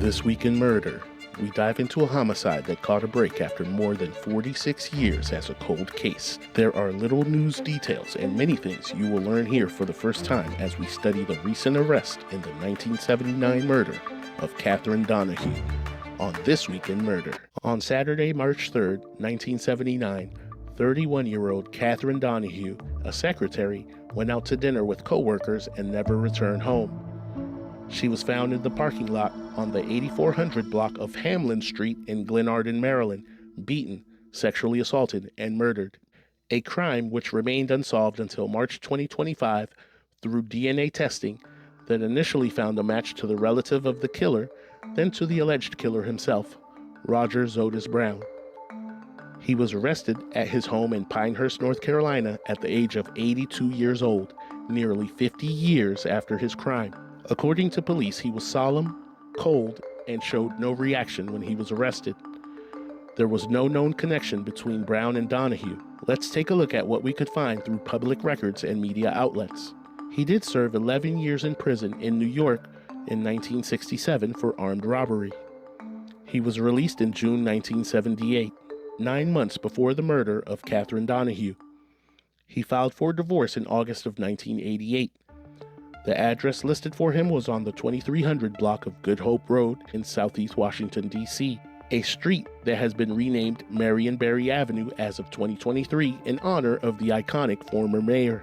This Week in Murder, we dive into a homicide that caught a break after more than 46 years as a cold case. There are little news details and many things you will learn here for the first time as we study the recent arrest in the 1979 murder of Catherine Donahue on This Week in Murder. On Saturday, March 3rd, 1979, 31-year-old Catherine Donahue, a secretary, went out to dinner with co-workers and never returned home. She was found in the parking lot on the 8400 block of Hamlin Street in Glenarden, Maryland, beaten, sexually assaulted, and murdered. A crime which remained unsolved until March 2025 through DNA testing that initially found a match to the relative of the killer, then to the alleged killer himself, Rodger Zodas Brown. He was arrested at his home in Pinehurst, North Carolina at the age of 82 years old, nearly 50 years after his crime. According to police, he was solemn, cold, and showed no reaction when he was arrested. There was no known connection between Brown and Donahue. Let's take a look at what we could find through public records and media outlets. He did serve 11 years in prison in New York in 1967 for armed robbery. He was released in June 1978, 9 months before the murder of Catherine Donahue. He filed for divorce in August of 1988. The address listed for him was on the 2300 block of Good Hope Road in Southeast Washington, D.C., a street that has been renamed Marion Barry Avenue as of 2023 in honor of the iconic former mayor.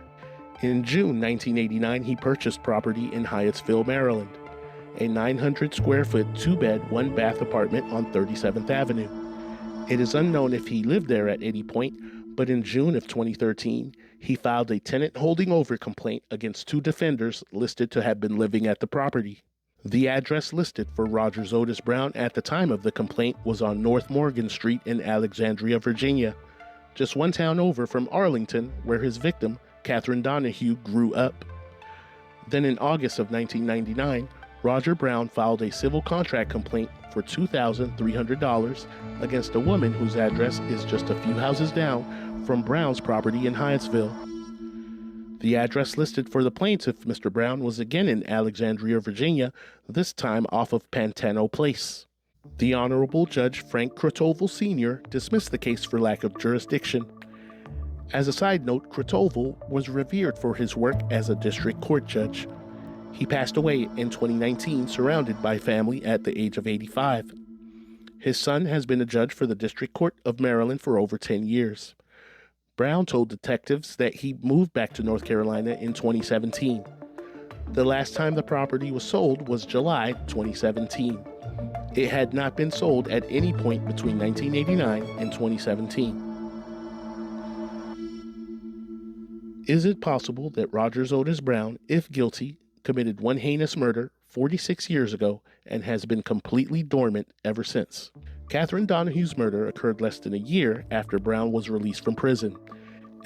In June 1989, he purchased property in Hyattsville, Maryland, a 900 square foot, 2-bed, 1-bath apartment on 37th Avenue. It is unknown if he lived there at any point, but in June of 2013, he filed a tenant holding over complaint against 2 defenders listed to have been living at the property. The address listed for Rodger Zodas Brown at the time of the complaint was on North Morgan Street in Alexandria, Virginia, just one town over from Arlington, where his victim, Catherine Donahue, grew up. Then in August of 1999, Rodger Brown filed a civil contract complaint for $2,300 against a woman whose address is just a few houses down from Brown's property in Hyattsville. The address listed for the plaintiff, Mr. Brown, was again in Alexandria, Virginia, this time off of Pantano Place. The Honorable Judge Frank Krotoval Sr. dismissed the case for lack of jurisdiction. As a side note, Krotoval was revered for his work as a district court judge. He passed away in 2019, surrounded by family at the age of 85. His son has been a judge for the District Court of Maryland for over 10 years. Brown told detectives that he moved back to North Carolina in 2017. The last time the property was sold was July 2017. It had not been sold at any point between 1989 and 2017. Is it possible that Rodger Zodas Brown, if guilty, committed one heinous murder 46 years ago and has been completely dormant ever since? Catherine Donahue's murder occurred less than a year after Brown was released from prison.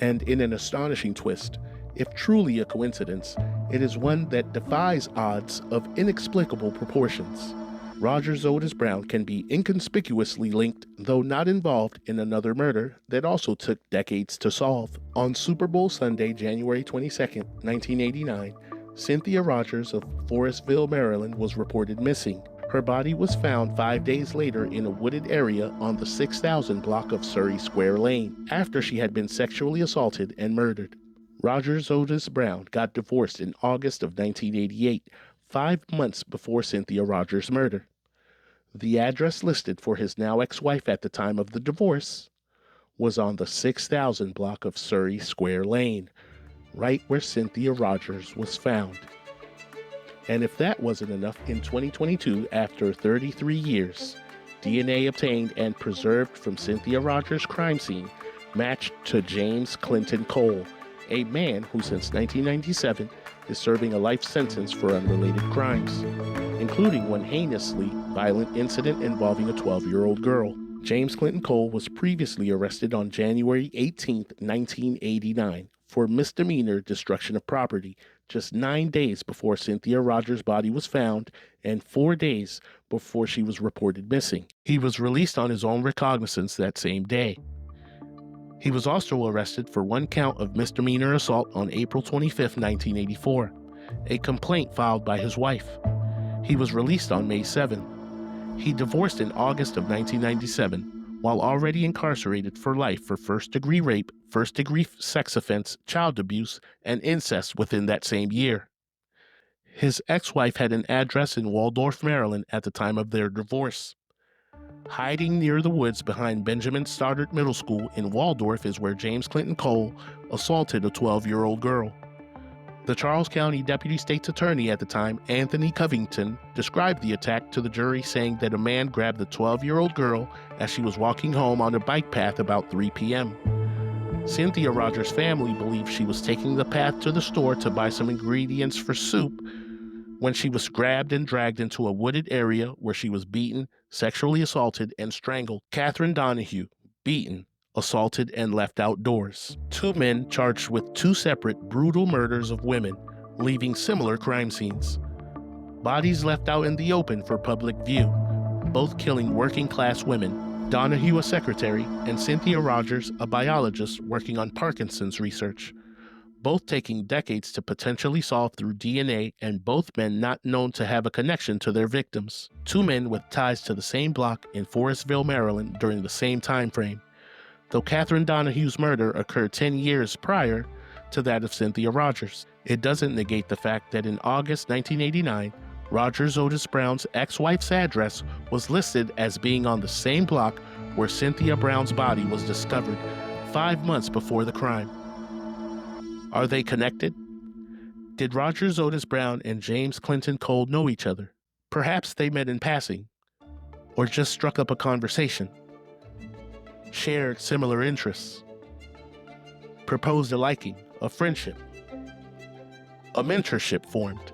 And in an astonishing twist, if truly a coincidence, it is one that defies odds of inexplicable proportions. Rodger Zodas Brown can be inconspicuously linked, though not involved, in another murder that also took decades to solve. On Super Bowl Sunday, January 22, 1989, Cynthia Rodgers of Forestville, Maryland, was reported missing. Her body was found 5 days later in a wooded area on the 6000 block of Surrey Square Lane, after she had been sexually assaulted and murdered. Rodger Zodas Brown got divorced in August of 1988, 5 months before Cynthia Rodgers' murder. The address listed for his now ex-wife at the time of the divorce was on the 6000 block of Surrey Square Lane, right where Cynthia Rodgers was found. And if that wasn't enough, in 2022, after 33 years, DNA obtained and preserved from Cynthia Rodgers' crime scene matched to James Clinton Cole, a man who since 1997 is serving a life sentence for unrelated crimes, including one heinously violent incident involving a 12-year-old girl. James Clinton Cole was previously arrested on January 18, 1989, for misdemeanor destruction of property, just 9 days before Cynthia Rodgers' body was found and 4 days before she was reported missing. He was released on his own recognizance that same day. He was also arrested for one count of misdemeanor assault on April 25, 1984, a complaint filed by his wife. He was released on May 7. He divorced in August of 1997, while already incarcerated for life for first-degree rape, first-degree sex offense, child abuse, and incest within that same year. His ex-wife had an address in Waldorf, Maryland at the time of their divorce. Hiding near the woods behind Benjamin Stoddard Middle School in Waldorf is where James Clinton Cole assaulted a 12-year-old girl. The Charles County Deputy State's Attorney at the time, Anthony Covington, described the attack to the jury, saying that a man grabbed the 12-year-old girl as she was walking home on a bike path about 3 p.m. Cynthia Rodgers' family believed she was taking the path to the store to buy some ingredients for soup when she was grabbed and dragged into a wooded area where she was beaten, sexually assaulted, and strangled. Catherine Donahue, beaten, assaulted, and left outdoors. 2 men charged with 2 separate brutal murders of women, leaving similar crime scenes. Bodies left out in the open for public view, both killing working-class women. Donahue, a secretary, and Cynthia Rodgers, a biologist working on Parkinson's research, both taking decades to potentially solve through DNA, and both men not known to have a connection to their victims. 2 men with ties to the same block in Forestville, Maryland during the same time frame, though Catherine Donahue's murder occurred 10 years prior to that of Cynthia Rodgers. It doesn't negate the fact that in August 1989, Rodger Zodas Brown's ex-wife's address was listed as being on the same block where Cynthia Brown's body was discovered 5 months before the crime. Are they connected? Did Rodger Zodas Brown and James Clinton Cole know each other? Perhaps they met in passing, or just struck up a conversation, shared similar interests, proposed a liking, a friendship, a mentorship formed.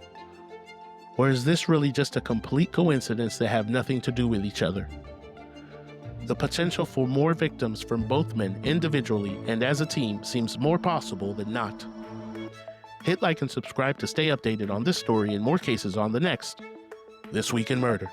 Or is this really just a complete coincidence that have nothing to do with each other? The potential for more victims from both men individually and as a team seems more possible than not. Hit like and subscribe to stay updated on this story and more cases on the next This Week in Murder.